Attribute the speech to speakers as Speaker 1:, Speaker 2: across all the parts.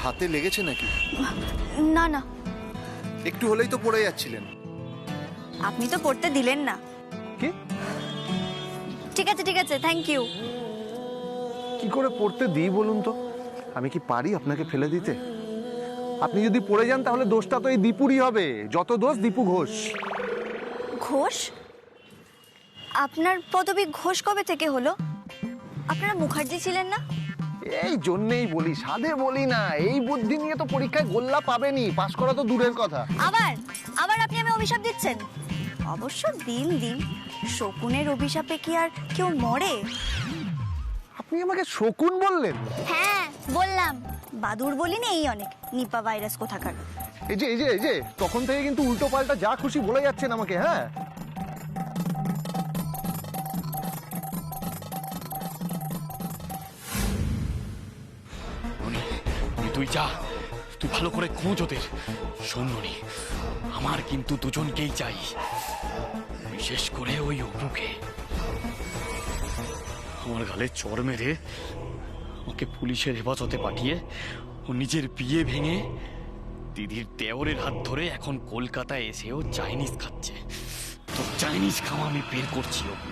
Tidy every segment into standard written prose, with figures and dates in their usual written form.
Speaker 1: হাতে লেগেছে নাকি?
Speaker 2: না না,
Speaker 1: একটু হলেই তো পড়ে যাচ্ছিলেন।
Speaker 2: আপনি তো পড়তে দিলেন না।
Speaker 1: কি?
Speaker 2: ঠিক আছে ঠিক আছে, থ্যাংক ইউ।
Speaker 1: কি করে পড়তে দিই বলুন তো? আমি কি পারি আপনাকে ফেলে দিতে? আপনি যদি পড়ে যান তাহলে দোষটা তো এই দীপুরই হবে। যত দোষ দীপু ঘোষ।
Speaker 2: ঘোষ? আপনার পদবী ঘোষ কবে থেকে হলো? আপনারা মুখার্জি ছিলেন না?
Speaker 1: এই জন্যেই বলি, সাধে বলি না। এই বুদ্ধি নিয়ে তো পরীক্ষায় গোল্লা পাবেনি, পাশ করা তো দূরের কথা।
Speaker 2: আবার আবার আপনি আমি অভিশাপ দিচ্ছেন? অবশ্য দিন দিন শকুনের অভিশাপে কি আর কেউ মরে?
Speaker 1: আপনি আমাকে শকুন বললেন?
Speaker 2: হ্যাঁ বললাম, বাদুর বলিনি এই অনেক, নিপা ভাইরাস কোথাকার।
Speaker 1: এই যে তখন থেকে কিন্তু উল্টো পাল্টা যা খুশি বলে যাচ্ছেন আমাকে। হ্যাঁ,
Speaker 3: তুই যা, তুই ভালো করে খোঁজ ওদের। শোন ননি, আমার কিন্তু দুজনকেই চাই, বিশেষ করে ওই অপুকে। আমার গালে চড় মেরে ওকে পুলিশের হেফাজতে পাঠিয়ে ও নিজের বিয়ে ভেঙে দিদির দেওরের হাত ধরে এখন কলকাতায় এসেও চাইনিজ খাচ্ছে। তো চাইনিজ খাওয়া আমি বের করছি অপু।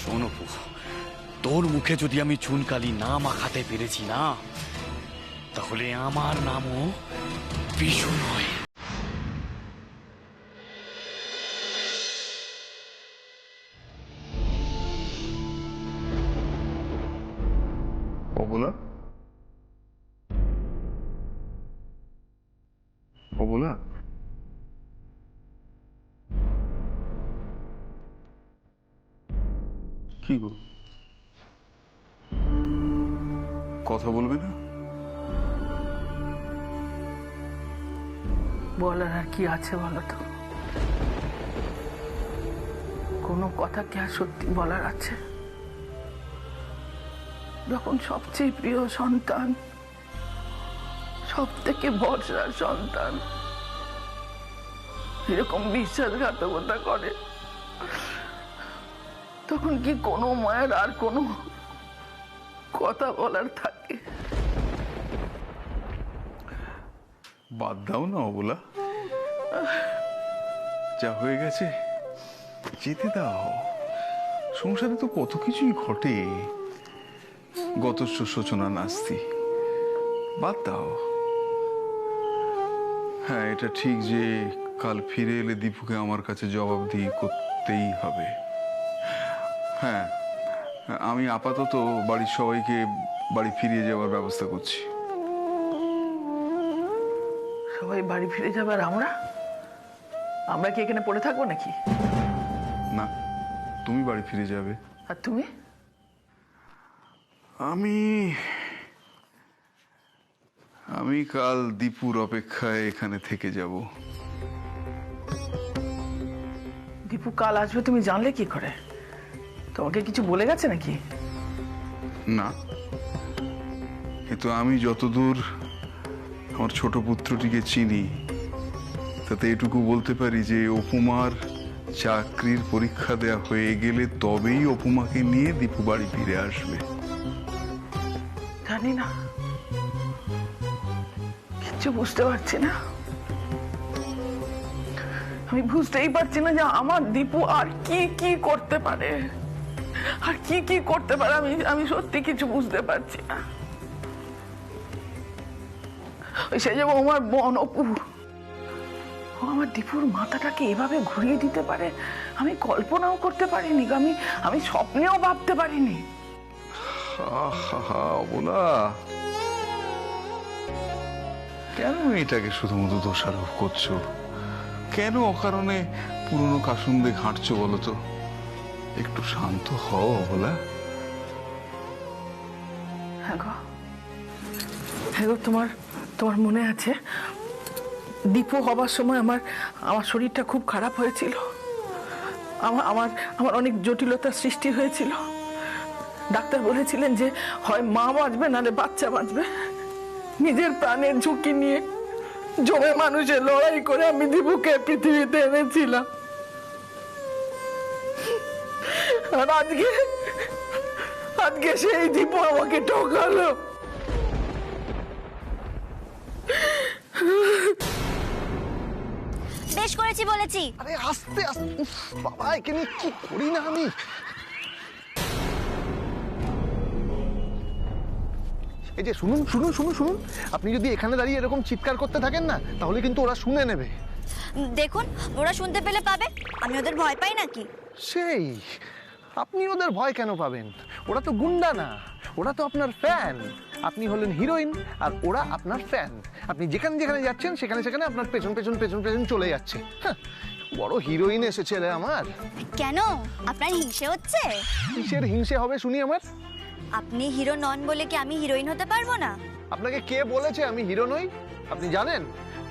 Speaker 3: শোন অপু, তোর মুখে যদি আমি চুনকালি না মাখাতে পেরেছি না, তাহলে আমার নামও বিশু নয়।
Speaker 4: অবলা, অবলা, কি গো, কথা বলবে না?
Speaker 5: বলার আর কি আছে বলো তো? কোনো কথা কি আর সত্যি বলার আছে? যখন সবচেয়ে প্রিয় সন্তান, সব থেকে ভরসার সন্তান এরকম বিশ্বাসঘাতকতা করে, তখন কি কোনো মায়ের আর কোনো কথা বলার থাকে?
Speaker 4: বাদ দাও না অবলা, যা হয়ে গেছে যেতে দাও। সংসারে তো কত কিছুই ঘটে, গতস্য শোচনা নাস্তি, বাদ দাও। হ্যাঁ, এটা ঠিক যে কাল ফিরে এলে দীপুকে আমার কাছে জবাবদিহি করতেই হবে। হ্যাঁ, আমি আপাতত বাড়ির সবাইকে বাড়ি ফিরিয়ে যাওয়ার ব্যবস্থা করছি।
Speaker 5: সবাই বাড়ি ফিরে যাবে আর আমরা আমরা কি এখানে পড়ে থাকবো নাকি?
Speaker 4: না, তুমি বাড়ি ফিরে যাবে।
Speaker 5: আর তুমি?
Speaker 4: আমি কাল দীপুর অপেক্ষায় এখানে থেকে যাব।
Speaker 5: দীপু কাল আসবে তুমি জানলে কি করে? তোমাকে কিছু বলে গেছে নাকি?
Speaker 4: না, কিন্তু আমি যতদূর আমার ছোট পুত্রটিকে চিনি, তাতে এটুকু বলতে পারি যে অপুমার চাকরির পরীক্ষা দেয়া হয়ে গেলে তবেই অপুমাকে নিয়ে দীপু বাড়ি ফিরে আসবে।
Speaker 5: জানি না, কিচ্ছু বুঝতে পারছি না। আমি বুঝতেই পারছি না যে আমার দীপু আর কি কি করতে পারে, আর কি কি করতে পারে। আমি সত্যি কিছু বুঝতে পারছি না। সে যে আমার বোন অপু, ও আমার দীপুর মাথাটাকে এভাবে ঘুরিয়ে দিতে পারে আমি কল্পনাও করতে পারিনি। আমি স্বপ্নেও ভাবতে পারিনি।
Speaker 4: বলা, কেন এটাকে শুধুমাত্র দোষারোপ করছো? কেন অকারণে পুরনো কাসুন্দে ঘাঁটছো বলো তো? একটু শান্ত হও বলা।
Speaker 5: হ্যাঁ গো, তোমার মনে আছে দীপু হবার সময় আমার শরীরটা খুব খারাপ হয়েছিল। আমার অনেক জটিলতার সৃষ্টি হয়েছিল। ডাক্তার বলেছিলেন যে হয় মা বাঁচবে নাহলে বাচ্চা বাঁচবে। নিজের প্রাণের ঝুঁকি নিয়ে জমে মানুষের লড়াই করে আমি দীপুকে পৃথিবীতে এনেছিলাম। আর আজকে সেই দীপু আমাকে ঠকালো।
Speaker 2: বলেছি বলেছি।
Speaker 1: আরে আস্তে আস্তে, উফ, বাবা একে নিয়ে কি করি না আমি। এই যে শুনুন শুনুন শুনুন শুনুন, আপনি যদি এখানে দাঁড়িয়ে এরকম চিৎকার করতে থাকেন না, তাহলে কিন্তু ওরা শুনে নেবে।
Speaker 2: দেখুন, ওরা শুনতে পেলে পাবে, আমি ওদের ভয় পাই নাকি?
Speaker 1: সেই, আপনি ওদের ভয় কেন পাবেন? ওরা তো গুন্ডা না, ওরা তো আপনার ফ্যান। আপনি হলেন হিরোইন আর ওরা আপনার ফ্যান। আপনি যেখানে যেখানে যাচ্ছেন সেখানে সেখানে আপনার পেছন পেছন পেছন পেছন চলে যাচ্ছে। হ্যাঁ, বড় হিরোইন এসেছে রে আমার।
Speaker 2: কেন, আপনার হিংসে হচ্ছে?
Speaker 1: কিসের হিংসে হবে শুনি আমার?
Speaker 2: আপনি হিরো নন বলে কি আমি হিরোইন হতে পারবো না?
Speaker 1: আপনাকে কে বলেছে আমি হিরো নই? আপনি জানেন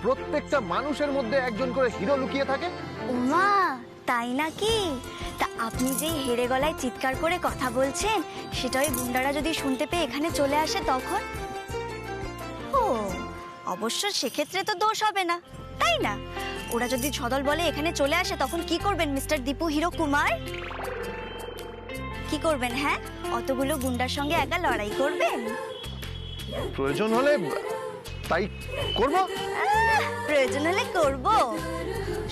Speaker 1: প্রত্যেকটা মানুষের মধ্যে একজন করে হিরো লুকিয়ে থাকে।
Speaker 2: ওমা, তাই নাকি? তা আপনি যে হেরে গলায় চিৎকার করে কথা বলছেন, সেটা ওই গুন্ডারা যদি শুনতে পেয়ে এখানে চলে আসে তখন? ও, অবশ্য সেক্ষেত্রে তো দোষ হবে না, তাই না? ওরা যদি ছদল বলে এখানে চলে আসে তখন কি করবেন মিস্টার দীপু হিরো কুমার? কি করবেন? হ্যাঁ, অতগুলো গুন্ডার সঙ্গে একা লড়াই করবেন?
Speaker 1: প্রয়োজন হলে তাই করব।
Speaker 2: প্রয়োজন হলে করব।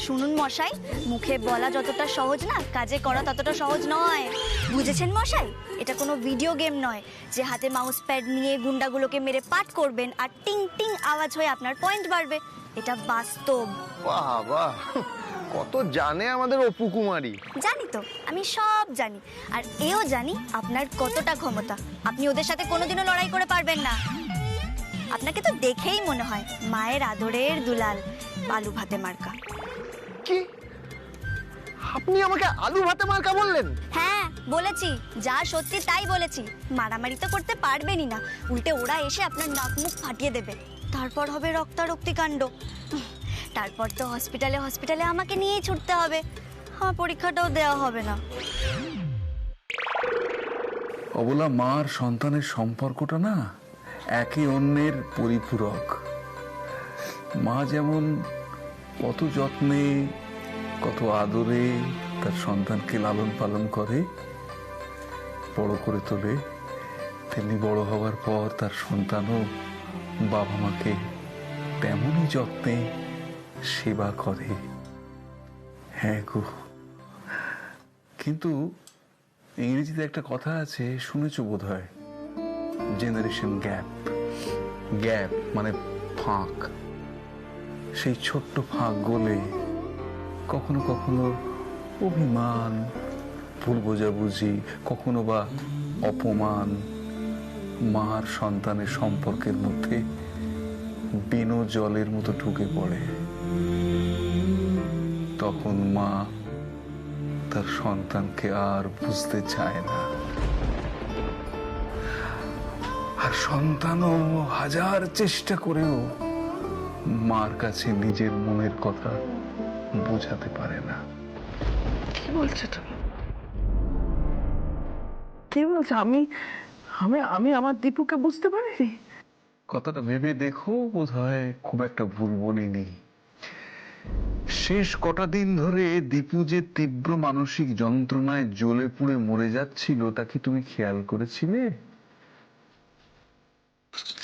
Speaker 2: শুনুন মশাই, মুখে বলা যতটা সহজ না, কাজে করা ততটা সহজ নয়, বুঝেছেন মশাই? এটা কোনো ভিডিও গেম নয় যে হাতে মাউস প্যাড নিয়ে গুন্ডাগুলোকে মেরে পাট করবেন আর টিং টিং আওয়াজ হয়ে আপনার পয়েন্ট বাড়বে। এটা বাস্তব।
Speaker 1: বাহ বাহ, কত জানে আমাদের অপু কুমারী।
Speaker 2: জানি তো, আমি সব জানি। আর এও জানি আপনার কতটা ক্ষমতা। আপনি ওদের সাথে কোনোদিনও লড়াই করে পারবেন না। আপনাকে তো দেখেই মনে হয় মায়ের আদরের দুলাল, আলু ভাতে মার্কা।
Speaker 1: কি? আপনি আমাকে আলু ভাতে মার্কা বললেন?
Speaker 2: হ্যাঁ বলেছি, যা সত্যি তাই বলেছি। মারামারি তো করতে পারবেনই না, উল্টে ওরা এসে আপনার নাক মুখ ফাটিয়ে দেবে। তারপর হবে রক্তারক্তি কাণ্ড। তারপর তো হসপিটালে হসপিটালে আমাকে নিয়েই ছুটতে হবে। হ্যাঁ, পরীক্ষাটাও দেওয়া হবে না।
Speaker 4: অবলা মার সন্তানের সম্পর্কটা না একে অন্যের পরিপূরক। মা যেমন কত যত্নে কত আদরে তার সন্তানকে লালন পালন করে, বড় করে তোলে, তেমনি বড় হওয়ার পর তার সন্তানও বাবা মাকে তেমনই যত্নে সেবা করে। হ্যাঁ গো, কিন্তু ইংরেজিতে একটা কথা আছে, শুনেছো বোধ হয়, জেনারেশন গ্যাপ। গ্যাপ মানে ফাঁক। সেই ছোট্ট ফাঁক গলে কখনো কখনো অভিমান, ভুল বোঝাবুঝি, কখনো বা অপমান মার সন্তানের সম্পর্কের মধ্যে বিনো জলের মতো ঢুকে পড়ে। তখন মা তার সন্তানকে আর বুঝতে চায় না, আর সন্তানও হাজার চেষ্টা করেও মার কাছে নিজের মনের কথা বোঝাতে পারে না।
Speaker 5: কি বলছো তুমি? কি বলছো? আমি আমি আমি আমার দীপুকে বুঝতে পারিনি?
Speaker 4: কথাটা ভেবে দেখো, বোধ হয় খুব একটা ভুল বলিনি। শেষ কটা দিন ধরে দীপু যে তীব্র মানসিক যন্ত্রণায় জ্বলে পুড়ে মরে যাচ্ছিল, তা কি তুমি খেয়াল করেছিলে?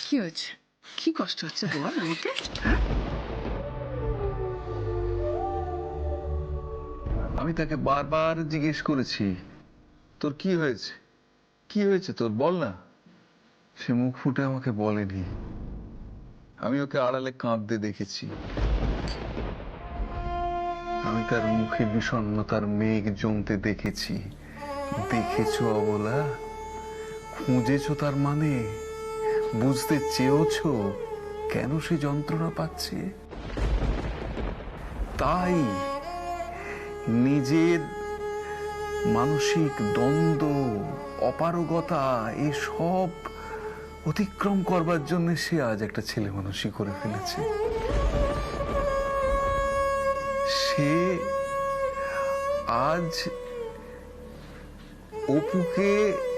Speaker 5: কি হয়েছে? কি কষ্ট হচ্ছে বল আমাকে।
Speaker 4: আমি তাকে বারবার জিজ্ঞেস করেছি, তোর কি হয়েছে, কি হয়েছে তোর, বল না। সে মুখ ফুটে আমাকে বলেনি। আমি ওকে আড়ালে কাঁদতে দেখেছি। আমি তার মুখে বিষণ্ণতার মেঘ জমতে দেখেছি। দেখেছো অবলা? খুঁজেছো তার মানে? বুঝতে চেয়েছো কেন সে যন্ত্রণা পাচ্ছে? তাই নিজের মানসিক দ্বন্দ্ব, অপারগতা এসব অতিক্রম করবার জন্য সে আজ একটা ছেলে মানুষই করে ফেলেছে। সে আজ অপুকে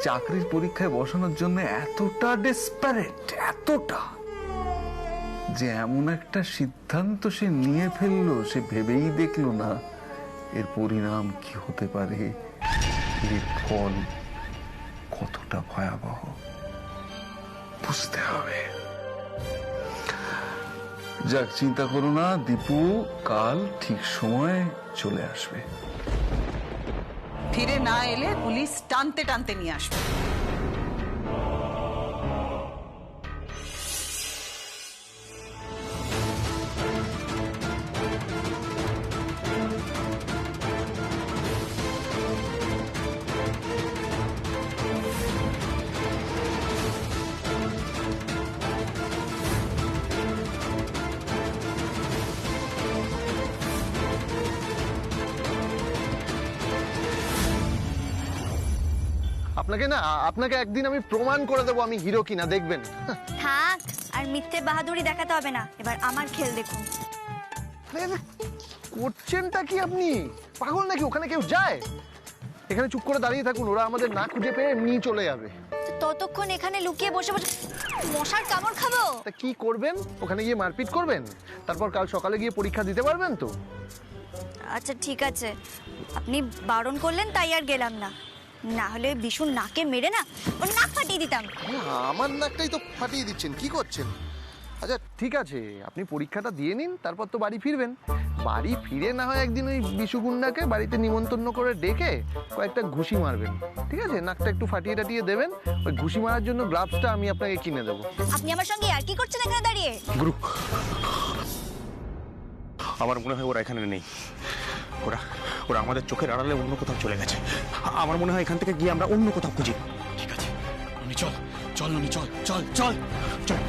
Speaker 4: চাকরির পরীক্ষায় বসানোর জন্য এতটা ডেসপারেট, এতটা, যে এমন একটা সিদ্ধান্ত সে নিয়ে ফেললো, সে ভেবেই দেখলো না এর পরিণাম কি হতে পারে, এর ফল কতটা ভয়াবহ। বুঝতে হবে যাক, চিন্তা করো না, দীপু কাল ঠিক সময় চলে আসবে।
Speaker 6: ফিরে না এলে পুলিশ টানতে টানতে নিয়ে আসবে।
Speaker 1: আপনাকে একদিন আমি প্রমাণ করে দেবো আমি হিরো কিনা, দেখবেন।
Speaker 2: থাক, আর মিথ্যে বাহাদুরি দেখাতে হবে না, এবার আমার খেল দেখুন।
Speaker 1: করছেনটা কি আপনি? পাগল নাকি? ওখানে কেউ যায়? এখানে চুপ করে দাঁড়িয়ে থাকুন, ওরা আমাদের না খুঁজে পেয়ে এমনি চলে যাবে।
Speaker 2: তো ততক্ষণ এখানে লুকিয়ে বসে বসে মশার কামড় খাবো?
Speaker 1: তা কি করবেন? ওখানে গিয়ে মারপিট করবেন? তারপর কাল সকালে গিয়ে পরীক্ষা দিতে পারবেন তো?
Speaker 2: আচ্ছা ঠিক আছে, আপনি বারণ করলেন তাই আর গেলাম না, না হলে বিশুর নাকে মেরে না ওর নাক ফাটিয়ে দিতাম।
Speaker 1: আমার নাকটাই তো ফাটিয়ে দিচ্ছেন, কি করছেন? আচ্ছা ঠিক আছে, আপনি পরীক্ষাটা দিয়ে নিন, তারপর তো বাড়ি ফিরবেন। বাড়ি ফিরে না হয় একদিন ওই বিশুগুন্ডাকে বাড়িতে নিমন্ত্রণ করে ডেকে কয়েকটা ঘুষি মারবেন, ঠিক আছে? নাকটা একটু ফাটিয়ে টাটিয়ে দেবেন। ওই ঘুষি মারার জন্য গ্লাভসটা আমি আপনাকে কিনে দেবো।
Speaker 2: আপনি আমার সঙ্গে আর কি করছেন এখানে দাঁড়িয়ে?
Speaker 7: গুরু, আমার মনে হয় ওরা এখানে নেই। ওরা ওরা আমাদের চোখের আড়ালে অন্য কোথাও চলে গেছে। আমার মনে হয় এখান থেকে গিয়ে আমরা অন্য কোথাও খুঁজি।
Speaker 3: ঠিক আছে, ননি চল, চল ননি, চল চল চল চল।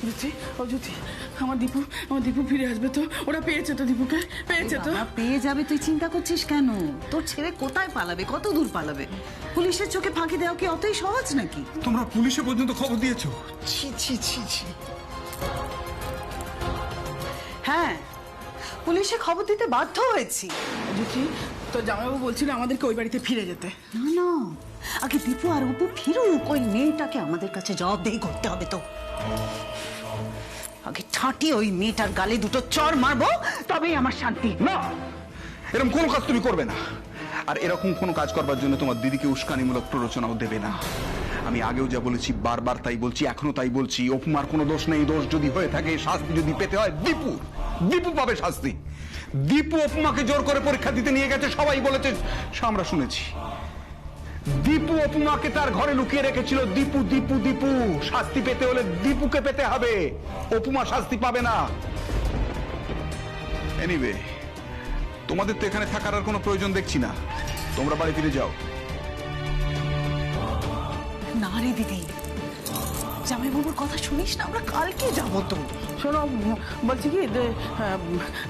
Speaker 5: জ্যোতি, ও জ্যোতি, আমার দীপু ফিরে আসবে তো? ওরা পেয়েছে তো দীপুকে? পেয়েছে তো?
Speaker 6: বাবা, পেয়ে যাবে, তুই চিন্তা করছিস কেন? তোর ছেলে কোথায় পালাবে, কত দূর পালাবে? পুলিশের চোখে ফাঁকি দেওয়া কি অতই সহজ নাকি?
Speaker 4: তোমরা পুলিশে পর্যন্ত খবর দিয়েছো?
Speaker 6: ছি ছি ছি ছি। হ্যাঁ, পুলিশে খবর দিতে বাধ্য হয়েছি।
Speaker 5: জ্যোতি, তো জামাইবাবু বলছিল আমাদেরকে ওই বাড়িতে ফিরে যেতে।
Speaker 6: না না, আগে দীপু আর অপু ফিরুক, ওই মেয়েটাকে আমাদের কাছে জবাবদেহি করতে হবে তো। আগে ঠাঁটি ওই মেয়েটার গালে দুটো চড় মারবো, তবেই আমার শান্তি।
Speaker 4: না, এরকম কোনো কাজ তুমি করবে না। আর এরকম কোনো কাজ করবার জন্য তোমার দিদিকে উস্কানিমূলক প্ররোচনাও দেবে না। আমি আগেও যা বলেছি, বারবার তাই বলছি, এখনো তাই বলছি। অপুমার কোনো দোষ নেই। দোষ যদি হয়ে থাকে, শাস্তি যদি পেতে হয়, দীপু পাবে শাস্তি। দীপু অপুমাকে জোর করে পরীক্ষা দিতে নিয়ে গেছে, সবাই বলেছে, আমরা শুনেছি। দীপু অপুমাকে তার ঘরে লুকিয়ে রেখেছিল। দীপু শাস্তি পেতে হলে দীপুকে পেতে হবে, অপুমা শাস্তি পাবে না। এনিওয়ে, তোমাদের তো এখানে থাকার আর কোনো প্রয়োজন দেখছি না, তোমরা বাড়ি ফিরে যাও।
Speaker 6: না রে দিদি, জামাইবাবুর কথা শুনিস না, আমরা কালকে যাবো তো।
Speaker 5: শোনো, বলছি কি যে,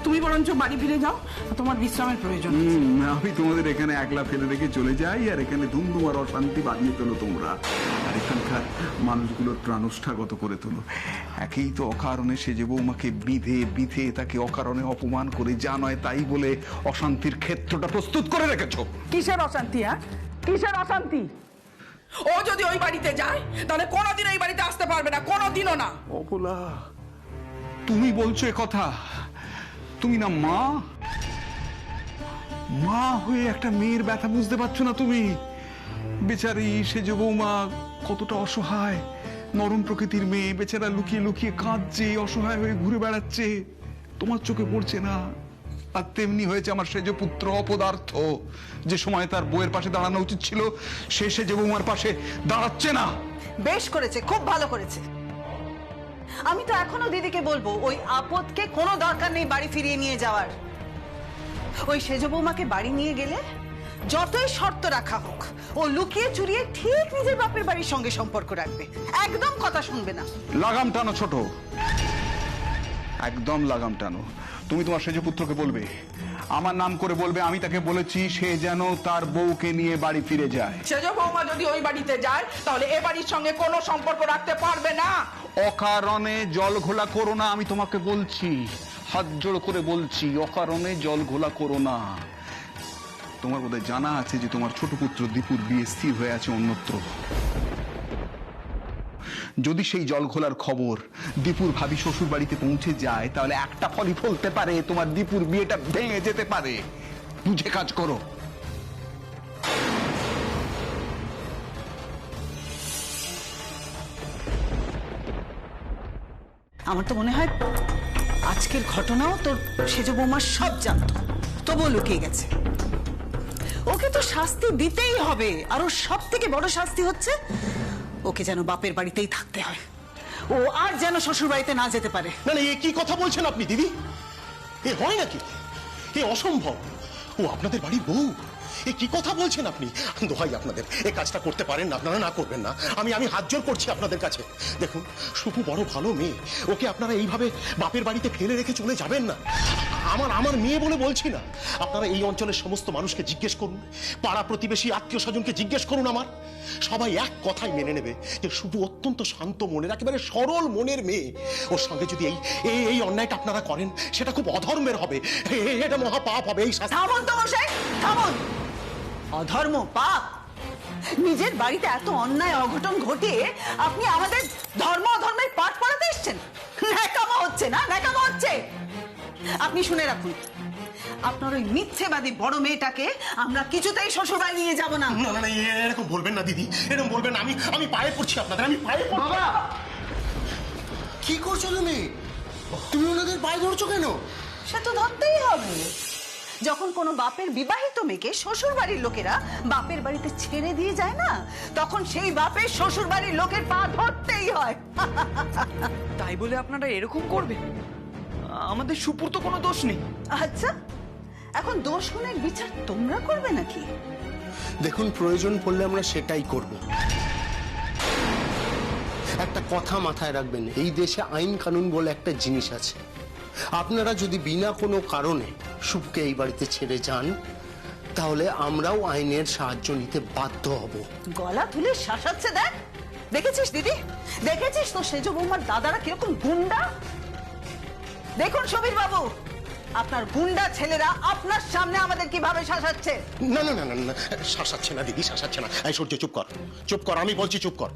Speaker 5: তুমি বরঞ্চ বাড়ি ফিরে যাও, তোমার বিশ্রামের প্রয়োজন।
Speaker 4: আমি তোমাদের এখানে একলা ফেলে রেখে চলে যাই, আর এখানে ধুমধুম আর অশান্তি বাড়িয়ে তোলো তোমরা, আর এখানকার মানুষগুলোর প্রাণষ্ঠাগত করে তোলো। একেই তো অকারণে সেজে বৌমাকে বিধে তাকে অকারণে অপমান করে, যা নয় তাই বলে অশান্তির ক্ষেত্রটা প্রস্তুত করে রেখেছো।
Speaker 5: কিসের অশান্তি? হ্যাঁ, কিসের অশান্তি? ও যদি ওই বাড়িতে যায় তাহলে কোনোদিন এই বাড়িতে আসতে পারবে না, কোনোদিনও না।
Speaker 4: অবলা, তুমি বলছো এ কথা? তুমি না মা হয়ে একটা মেয়ের ব্যথা বুঝতে পারছো না তুমি? বেচারি সেজ বৌমা কতটা অসহায়, নরম প্রকৃতির মেয়ে, বেচারা লুকিয়ে লুকিয়ে কাঁদছে, অসহায় হয়ে ঘুরে বেড়াচ্ছে, তোমার চোখে পড়ছে না। আর তেমনি হয়েছে আমার সেজ পুত্র অপদার্থ, যে সময় তার বউয়ের পাশে দাঁড়ানো উচিত ছিল, সে সেজ বৌমার পাশে দাঁড়াচ্ছে না।
Speaker 6: বেশ করেছে, খুব ভালো করেছে। আমি তো এখনো দিদিকে বলবো, ওই আপদকে কোনো দরকার নেই বাড়ি ফিরিয়ে নিয়ে যাওয়ার। ওই সেজ বৌমাকে বাড়ি নিয়ে গেলে যতই শর্ত রাখা হোক, ও লুকিয়ে চুরিয়ে ঠিক নিজের বাপের বাড়ির সঙ্গে সম্পর্ক রাখবে, একদম কথা শুনবে না।
Speaker 4: লাগাম টানো ছোট, একদম লাগাম টানো। তুমি তোমার সেজ পুত্রকে বলবে, আমার নাম করে বলবে, আমি তাকে বলেছি সে যেন তার বউকে নিয়ে বাড়ি ফিরে যায়।
Speaker 5: সেজ বৌমা যদি ওই বাড়িতে যায় তাহলে এ বাড়ির সঙ্গে কোনো সম্পর্ক রাখতে পারবে না।
Speaker 4: অকারণে জল ঘোলা করো না, আমি তোমাকে বলছি, হাত জোড় করে বলছি, অকারণে জল ঘোলা করো না। তোমার বোধহয় জানা আছে যে তোমার ছোট পুত্র দীপুর বিয়ে স্থির হয়ে আছে অন্যত্র। যদি সেই জল ঘোলার খবর দীপুর ভাবি শ্বশুর বাড়িতে পৌঁছে যায় তাহলে একটা ফলই ফলতে পারে, তোমার দীপুর বিয়েটা ভেঙে যেতে পারে। বুঝে কাজ করো।
Speaker 6: আমার তো মনে হয় আজকের ঘটনাও তোর সেজ বৌমা সব জানতো, তবুও লুকিয়ে গেছে। ওকে তো শাস্তি দিতেই হবে, আর ওর সব থেকে বড় শাস্তি হচ্ছে ওকে যেন বাপের বাড়িতেই থাকতে হয়, ও আর যেন শ্বশুর বাড়িতে না যেতে পারে।
Speaker 8: না না, এ কি কথা বলছেন আপনি দিদি? এ হয় নাকি? এ অসম্ভব। ও আপনাদের বাড়ির বউ, এ কি কথা বলছেন আপনি? দোহাই আপনাদের, এ কাজটা করতে পারেন না, আপনারা না করবেন না। আমি হাত জোর করছি আপনাদের কাছে। দেখুন, সুপু বড় ভালো মেয়ে, ওকে আপনারা এইভাবে বাপের বাড়িতে ফেলে রেখে চলে যাবেন না। আমার মেয়ে বলে বলছি না, আপনারা এই অঞ্চলের সমস্ত মানুষকে জিজ্ঞেস করুন, পাড়া প্রতিবেশী আত্মীয় স্বজনকে জিজ্ঞেস করুন, আমার সবাই এক কথাই মেনে নেবে যে সুপু অত্যন্ত শান্ত মনের, একেবারে সরল মনের মেয়ে। ওর সঙ্গে যদি এই অন্যায়টা আপনারা করেন, সেটা খুব অধর্মের হবে, এটা মহা পাপ হবে। এই শাস্তি।
Speaker 6: থামুন তো মশাই, থামুন। অধর্ম, পাপ? নিজের বাড়িতে এত অন্যায় অঘটন ঘটিয়ে আপনি আমাদের ধর্ম অধর্মের পাঠ পড়াতে এসছেন? ন্যাকামো হচ্ছে না? ন্যাকামো হচ্ছে। আপনি শুনে রাখুন, আপনার ওই মিথ্যেবাদী বড় মেয়েটাকে আমরা কিছুতেই শ্বশুর বাড়ি নিয়ে যাব না।
Speaker 8: না না না, এরকম বলবেন না দিদি, এরকম বলবেন না। আমি পায়ে পড়ছি আপনাদের, আমি পায়ে পড়ছি। বাবা,
Speaker 9: কি করছো তুমি? তুমি ওনাদের পায়ে ধরছো কেন?
Speaker 6: সে তো ধরতেই হবে। যখন কোনো বাপের বিবাহিত মেয়েকে শ্বশুর বাড়ির লোকেরা বাপের বাড়িতে ছেড়ে দিয়ে যায় না, তখন সেই বাপের শ্বশুর বাড়ির লোকের পা ধরতেই হয়।
Speaker 10: তাই বলে আপনারা এরকম করবেন? আমাদের সুপুর তো কোনো দোষ নেই।
Speaker 6: আচ্ছা, এখন দোষ গুণের বিচার তোমরা করবে নাকি?
Speaker 9: দেখুন, প্রয়োজন পড়লে আমরা সেটাই করব। একটা কথা মাথায় রাখবেন, এই দেশে আইন কানুন বলে একটা জিনিস আছে। আপনারা যদি বিনা কোনো কারণে সুপকে এই বাড়িতে ছেড়ে যান, তাহলে আমরাও আইনের সাহায্য নিতে বাধ্য হব।
Speaker 6: গলা তুলে শাসাচ্ছে দেখ। দেখেছিস দিদি, দেখেছিস তো সেজ বৌমার দাদারা কিরকম গুন্ডা? দেখুন সমীর বাবু, আপনার গুন্ডা ছেলেরা আপনার সামনে আমাদের কিভাবে শাসাচ্ছে।
Speaker 8: না না না না না, শাসাচ্ছে না দিদি, শাসাচ্ছে না। এই সূর্য, চুপ কর, চুপ কর, আমি বলছি চুপ কর।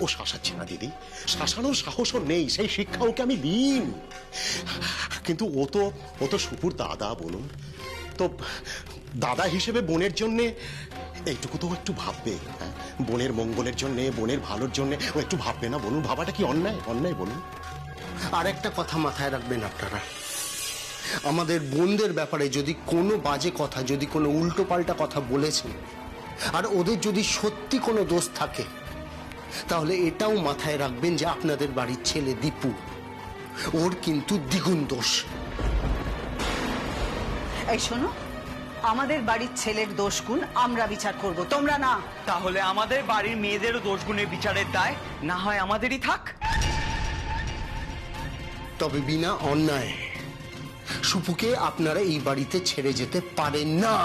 Speaker 8: ও শাসাচ্ছে না দিদি, শাসানোর সাহসও নেই, সেই শিক্ষা ওকে আমি দিইনি। কিন্তু ও তো সুপুর দাদা, বলুন তো, দাদা হিসেবে বোনের জন্যে এইটুকু তো একটু ভাববে। হ্যাঁ, বোনের মঙ্গলের জন্যে, বোনের ভালোর জন্যে ও একটু ভাববে না? বলুন, ভাবাটা কি অন্যায়? অন্যায় বলুন।
Speaker 9: আর একটা কথা মাথায় রাখবেন আপনারা, আমাদের বোনদের ব্যাপারে যদি কোনো বাজে কথা, যদি কোনো উল্টো পাল্টা কথা বলেছেন, আর ওদের যদি সত্যি কোনো দোষ থাকে, তাহলে এটাও মাথায় রাখবেন যে আপনাদের বাড়ির ছেলে দীপু, ওর কিন্তু দ্বিগুণ দোষ।
Speaker 6: এই শোনো, আমাদের বাড়ির ছেলের দোষ গুণ আমরা বিচার করব, তোমরা না।
Speaker 10: তাহলে আমাদের বাড়ির মেয়েদেরও দোষ গুণের বিচারের দায় না হয় আমাদেরই থাক।
Speaker 9: তবে বিনা অন্যায় সুপুকে আপনারা এই বাড়িতে ছেড়ে যেতে পারেন না।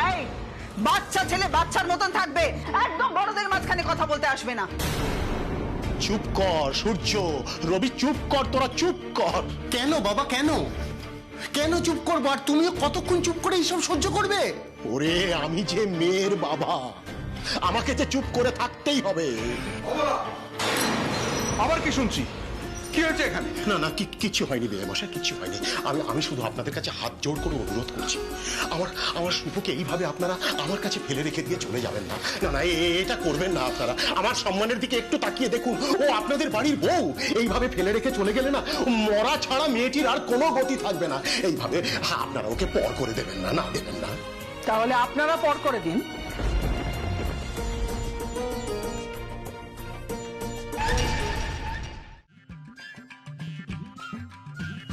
Speaker 6: এই বাচ্চা ছেলে বাচ্চার মতন থাকবে, একদম বড়দের মাঝখানে কথা বলতে আসবে না।
Speaker 8: চুপ কর সূর্য, রবি চুপ কর, তোরা চুপ কর।
Speaker 9: কেন বাবা, কেন কেন চুপ করবো? আর তুমিও কতক্ষণ চুপ করে এইসব সহ্য করবে?
Speaker 8: ওরে, আমি যে মেয়ের বাবা, আমাকে যে চুপ করে থাকতেই হবে।
Speaker 4: আবার কি শুনছি? কি হয়েছে এখানে?
Speaker 8: না না, কিচ্ছু হয়নি বেয়ে মশাই, কিচ্ছু হয়নি। আমি শুধু আপনাদের কাছে হাত জোড় করে অনুরোধ করছি, আমার সুপুকে এইভাবে আপনারা আমার কাছে ফেলে রেখে দিয়ে চলে যাবেন না। না না, এটা করবেন না আপনারা। আমার সম্মানের দিকে একটু তাকিয়ে দেখুন, ও আপনাদের বাড়ির বউ। এইভাবে ফেলে রেখে চলে গেলে না, মরা ছাড়া মেয়েটির আর কোনো গতি থাকবে না। এইভাবে আপনারা ওকে পর করে দেবেন না, না দেবেন না।
Speaker 6: তাহলে আপনারা পর করে দিন।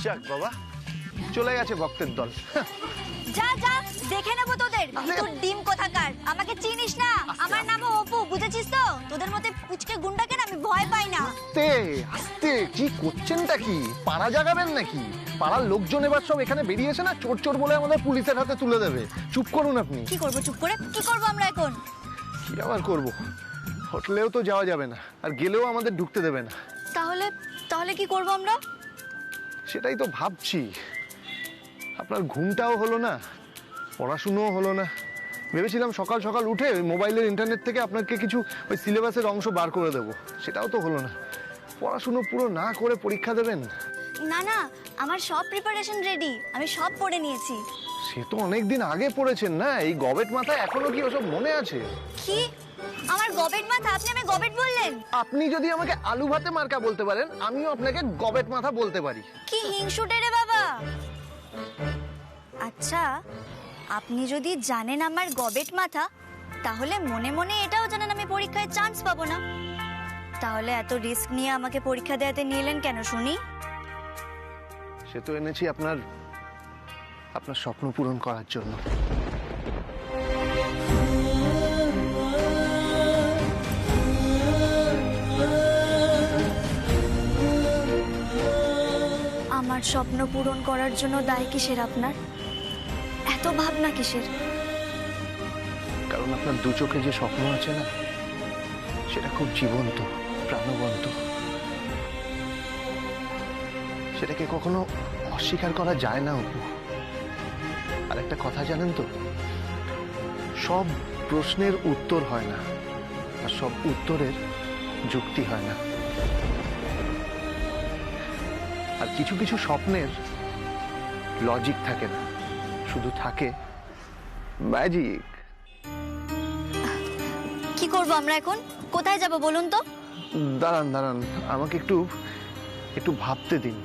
Speaker 1: যাক বাবা, চলে গেছে ভক্তের দল।
Speaker 2: যা যা, দেখে নেবো তোদের। তোর ডিম কোথাকার, আমাকে চিনিস না? আমার নামও অপু, বুঝেছিস তো? তোদের মধ্যে পুচকে গুন্ডাকে না আমি ভয় পাই না।
Speaker 1: আস্তে আস্তে, কি করছেনটা কি? পাড়া জাগাবেন নাকি? পাড়ার লোকজন এবার সব এখানে বেরিয়েছে না, চোর চোর বলে আমাদের পুলিশের হাতে তুলে দেবে। চুপ করুন আপনি।
Speaker 2: কি করবো চুপ করে? কি করবো আমরা এখন?
Speaker 1: কি আবার করবো? হোটেলেও তো যাওয়া যাবে না, আর গেলেও আমাদের ঢুকতে দেবে না।
Speaker 2: তাহলে তাহলে কি করবো আমরা?
Speaker 1: সেটাই তো ভাবছি। আপনার ঘুমটাও হলো না, পড়াশুনোও হলো না। ভেবেছিলাম সকাল সকাল উঠে ওই মোবাইলের ইন্টারনেট থেকে আপনাকে কিছু ওই সিলেবাসের অংশ বার করে দেবো, সেটাও তো হলো না। পড়াশুনো পুরো না করে পরীক্ষা দেবেন?
Speaker 2: না না, আমার সব প্রিপারেশন রেডি, আমি সব পড়ে নিয়েছি।
Speaker 1: সে তো অনেকদিন আগে পড়েছেন না, এই গবেট মাথায় এখনো কি ওসব মনে আছে?
Speaker 2: কি আমার গবেট মাথা? আপনি আমায় গবেট বললেন?
Speaker 1: আপনি যদি আমাকে আলু ভাতে মার্কা বলতে পারেন, আমিও আপনাকে গবেট মাথা বলতে পারি।
Speaker 2: কি হিংসুটে রে বাবা। আচ্ছা, আপনি যদি জানেন আমার গবেট মাথা, তাহলে মনে মনে এটাও জানেন আমি পরীক্ষায় চান্স পাবো না। তাহলে এত রিস্ক নিয়ে আমাকে পরীক্ষা দেওয়াতে নিলেন কেন শুনি?
Speaker 1: সে তো এনেছি আপনার স্বপ্ন পূরণ করার জন্য।
Speaker 2: আমার স্বপ্ন পূরণ করার জন্য দায় কিসের আপনার? এত ভাবনা কিসের?
Speaker 1: কারণ আপনার দু চোখে যে স্বপ্ন আছে না, সেটা খুব জীবন্ত, প্রাণবন্ত। সেটাকে কখনো অস্বীকার করা যায় না অপু। আর একটা কথা জানেন তো, সব প্রশ্নের উত্তর হয় না, আর সব উত্তরের যুক্তি হয় না। আর কিছু কিছু স্বপ্নের লজিক থাকে না, শুধু থাকে ম্যাজিক।
Speaker 2: কি করব আমরা এখন? কোথায় যাব বলুন তো?
Speaker 1: দাঁড়ান, আমাকে একটু ভাবতে দিন।